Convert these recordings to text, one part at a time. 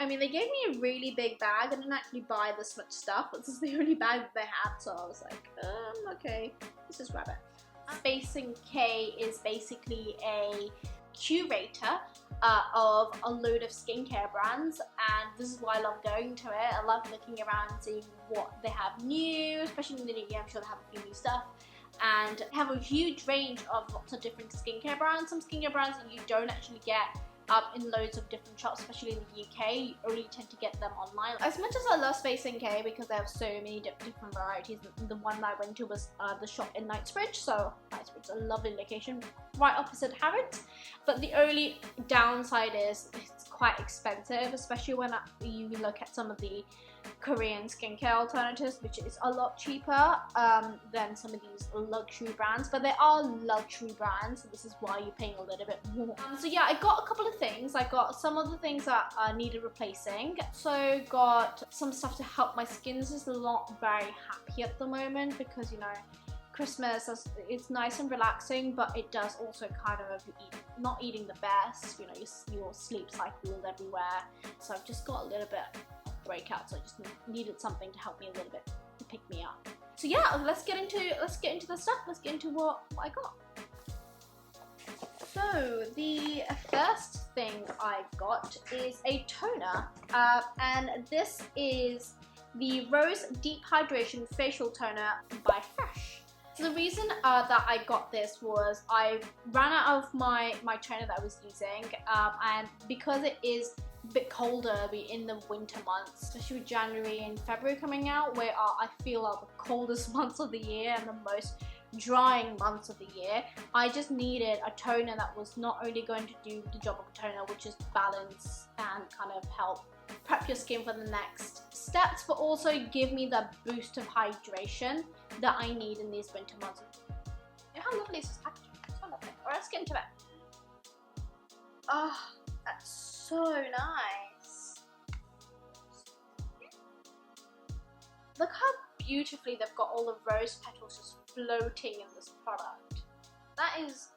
I mean, they gave me a really big bag. I didn't actually buy this much stuff. This is the only bag that they had, so I was like, okay, let's just grab it. Spacing K is basically a curator of a load of skincare brands, and this is why I love going to it. I love looking around and seeing what they have new, especially in the new year. I'm sure they have a few new stuff, and they have a huge range of lots of different skincare brands. Some skincare brands that you don't actually get in loads of different shops, especially in the UK. You only tend to get them online. As much as I love Space NK because they have so many different varieties, the one that I went to was the shop in Knightsbridge, so Knightsbridge is a lovely location, right opposite Harrods. But the only downside is it's quite expensive, especially when you look at some of the Korean skincare alternatives, which is a lot cheaper than some of these luxury brands. But they are luxury brands, so this is why you're paying a little bit more. So yeah, I got a couple of things. I got some of the things that needed replacing. So got some stuff to help my skin. This is not very happy at the moment because, you know, Christmas, it's nice and relaxing, but it does also kind of not eating the best. You know, your sleep cycle is everywhere. So I've just got a little bit of breakout. So I just needed something to help me a little bit, to pick me up. So yeah, let's get into the stuff. Let's get into what I got. So the first thing I've got is a toner, and this is the Rose Deep Hydration Facial Toner by Fresh. So the reason that I got this was I ran out of my toner that I was using, and because it is a bit colder in the winter months, especially with January and February coming out, where I feel are the coldest months of the year and the most drying months of the year, I just needed a toner that was not only going to do the job of a toner, which is balance and kind of help prep your skin for the next steps, but also give me the boost of hydration that I need in these winter months. You know how lovely is this packaging? So lovely. Alright, let's get into it. Oh, that's so nice. Look how beautifully they've got all the rose petals just floating in this product. That is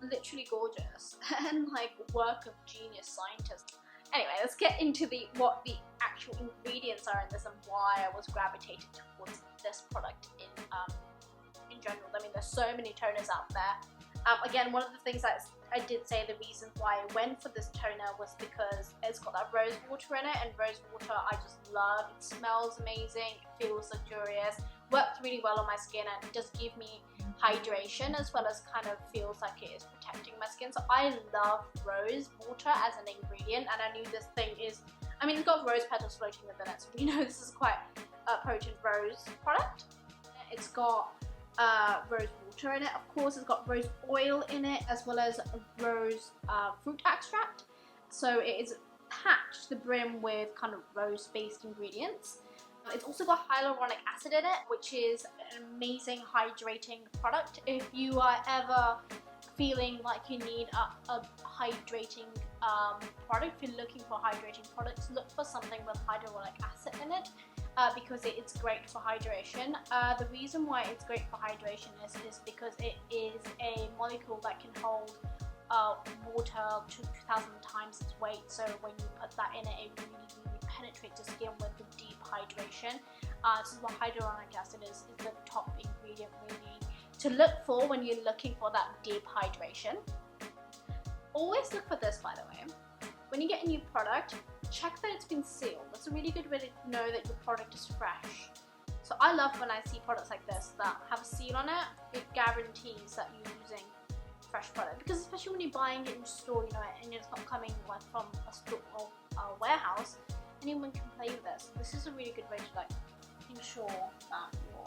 literally gorgeous and like work of genius scientists. Anyway, let's get into what the actual ingredients are in this and why I was gravitated towards this product in general. I mean, there's so many toners out there. Again, one of the things that I did say the reason why I went for this toner was because it's got that rose water in it, and rose water I just love. It smells amazing, it feels luxurious, works really well on my skin, and it does give me hydration as well as kind of feels like it is protecting my skin. So I love rose water as an ingredient, and I knew this thing is, I mean, it's got rose petals floating within it, so you know this is quite a potent rose product. It's got rose water in it, of course. It's got rose oil in it as well as rose fruit extract. So it is packed to the brim with kind of rose-based ingredients. It's also got hyaluronic acid in it, which is an amazing hydrating product. If you are ever feeling like you need a hydrating product, if you're looking for hydrating products, look for something with hyaluronic acid in it. Because it's great for hydration. The reason why it's great for hydration is because it is a molecule that can hold water to 2,000 times its weight. So when you put that in it, it really penetrates the skin with the deep hydration. This is what hyaluronic acid is the top ingredient really to look for when you're looking for that deep hydration. Always look for this, by the way. When you get a new product, check that it's been sealed. That's a really good way to know that your product is fresh. So I love when I see products like this that have a seal on it. It guarantees that you're using fresh product, because especially when you're buying it in store, you know, and it's not coming like from a store or a warehouse, anyone can play with this. This is a really good way to like ensure that your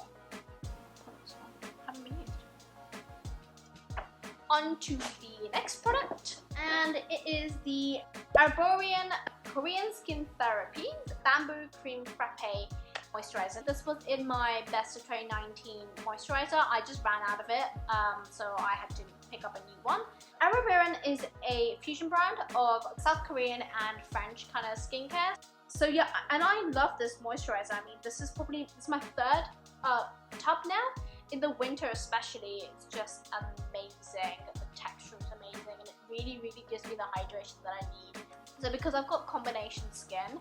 products haven't been used. On to the next product, and it is the Arborian Korean Skin Therapy Bamboo Cream Frappe Moisturizer. This was in my Best of 2019 moisturizer. I just ran out of it, so I had to pick up a new one. Arborian is a fusion brand of South Korean and French kind of skincare. So yeah, and I love this moisturizer. I mean, this is my third tub now. In the winter especially, it's just amazing. The texture is amazing, and it really gives me the hydration that I need. So because I've got combination skin,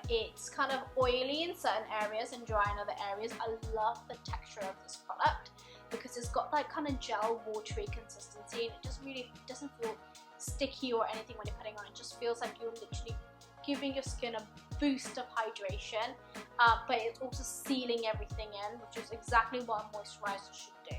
it's kind of oily in certain areas and dry in other areas. I love the texture of this product because it's got like kind of gel watery consistency, and it just really doesn't feel sticky or anything when you're putting on. It just feels like you're literally giving your skin a boost of hydration, but it's also sealing everything in, which is exactly what a moisturizer should do.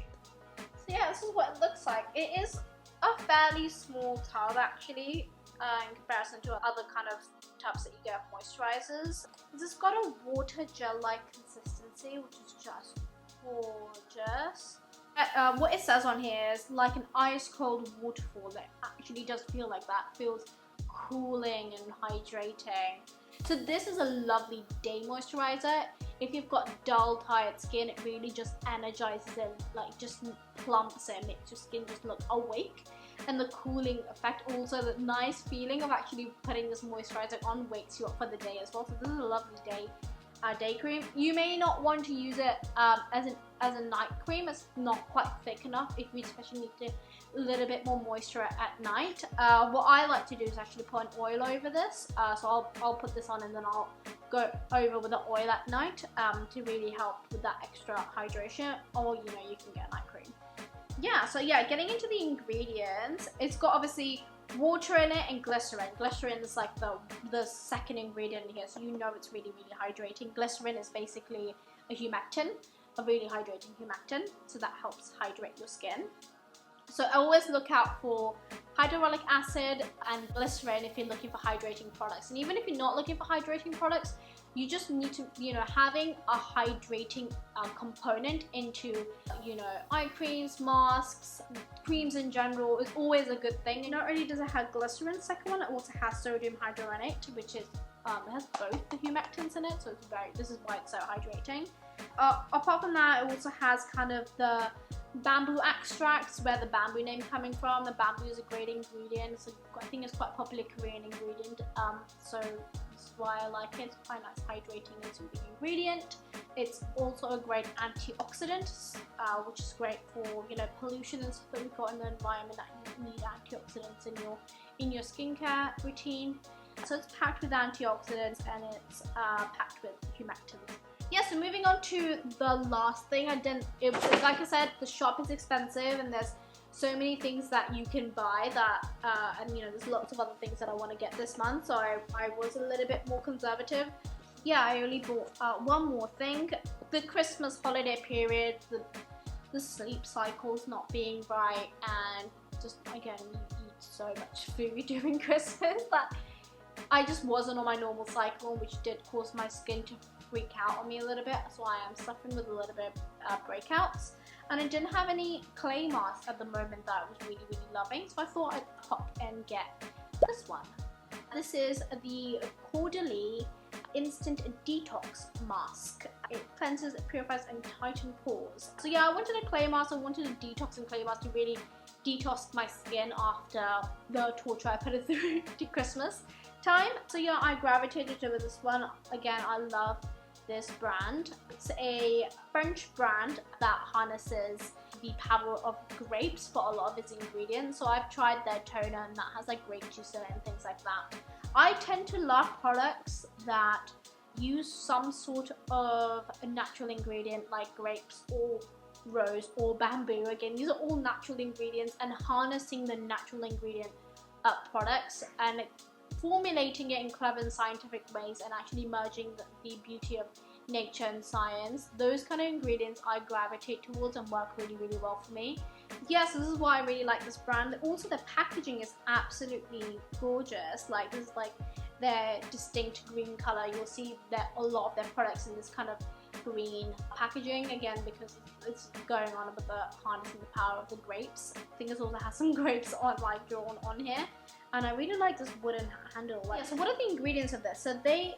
So yeah, this is what it looks like. It is a fairly small tub actually, in comparison to other kind of tubs that you get of moisturizers. It's got a water gel-like consistency, which is just gorgeous. What it says on here is like an ice cold waterfall. That actually does feel like that. It feels cooling and hydrating. So this is a lovely day moisturizer. If you've got dull, tired skin, it really just energizes it, like just plumps it, makes your skin just look awake. And the cooling effect, also the nice feeling of actually putting this moisturizer on, wakes you up for the day as well. So this is a lovely day cream. You may not want to use it as a night cream. It's not quite thick enough if you especially need a little bit more moisture at night. What I like to do is actually put an oil over this. So I'll put this on and then I'll go over with the oil at night to really help with that extra hydration. Or you can get a night cream. Yeah, so yeah, getting into the ingredients, it's got obviously water in it and glycerin. Glycerin is like the second ingredient here, so you know it's really, really hydrating. Glycerin is basically a humectant, a really hydrating humectant, so that helps hydrate your skin. So always look out for hyaluronic acid and glycerin if you're looking for hydrating products. And even if you're not looking for hydrating products, you just need to, having a hydrating component into, eye creams, masks, creams in general is always a good thing. Not only does it have glycerin, second one, it also has sodium hydrogenate, which is, it has both the humectants in it, so this is why it's so hydrating. Apart from that, it also has kind of the bamboo extracts, where the bamboo name coming from. The bamboo is a great ingredient, so I think it's quite a popular Korean ingredient, so that's why I like it. It's quite nice, hydrating and soothing ingredient. It's also a great antioxidant, which is great for pollution and stuff that we've got in the environment that you need antioxidants in your skincare routine. So it's packed with antioxidants and it's packed with humectants. Yeah, so moving on to the last thing, like I said, the shop is expensive and there's so many things that you can buy that, and there's lots of other things that I want to get this month, so I was a little bit more conservative. Yeah, I only bought one more thing. The Christmas holiday period, the sleep cycle's not being right, and just again, you eat so much food during Christmas that I just wasn't on my normal cycle, which did cause my skin to freak out on me a little bit, so I am suffering with a little bit of breakouts. And I didn't have any clay masks at the moment that I was really, really loving, so I thought I'd pop and get this one. This is the Caudalie Instant Detox Mask. It cleanses, it purifies and tightens pores. So yeah, I wanted a clay mask. I wanted a detox and clay mask to really detox my skin after the torture I put it through to Christmas time. So yeah, I gravitated over this one. Again, I love this brand. It's a French brand that harnesses the power of grapes for a lot of its ingredients. So I've tried their toner and that has like grape juice in it and things like that. I tend to love products that use some sort of a natural ingredient like grapes or rose or bamboo. Again, these are all natural ingredients, and harnessing the natural ingredient products and formulating it in clever and scientific ways and actually merging the beauty of nature and science. Those kind of ingredients I gravitate towards and work really, really well for me. Yeah, so this is why I really like this brand. Also, the packaging is absolutely gorgeous. Like, this is like their distinct green color. You'll see that a lot of their products in this kind of green packaging, again because it's going on with the harnessing the power of the grapes. I think it also has some grapes like drawn on here, and I really like this wooden handle. Yeah, so what are the ingredients of this? So they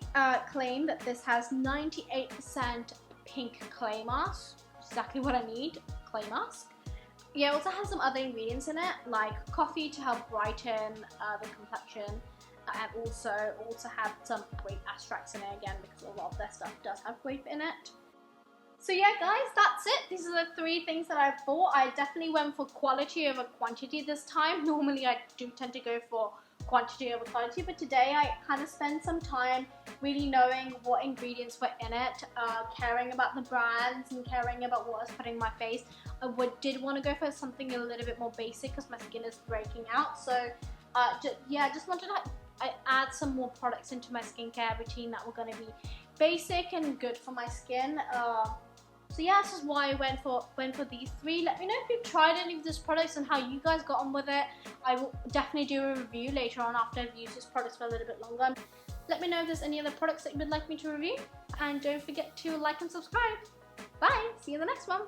claim that this has 98% pink clay mask, exactly what I need, clay mask. Yeah, it also has some other ingredients in it like coffee to help brighten the complexion, and also have some grape extracts in it, again because a lot of their stuff does have grape in it. So yeah guys, that's it. These are the 3 things that I bought. I definitely went for quality over quantity this time. Normally I do tend to go for quantity over quality, but today I kind of spent some time really knowing what ingredients were in it, caring about the brands and caring about what I was putting in my face. I did want to go for something a little bit more basic because my skin is breaking out, so just wanted to add some more products into my skincare routine that were going to be basic and good for my skin. So yeah, this is why I went for these three. Let me know if you've tried any of these products and how you guys got on with it. I will definitely do a review later on after I've used this product for a little bit longer. Let me know if there's any other products that you would like me to review, and don't forget to like and subscribe. Bye, see you in the next one.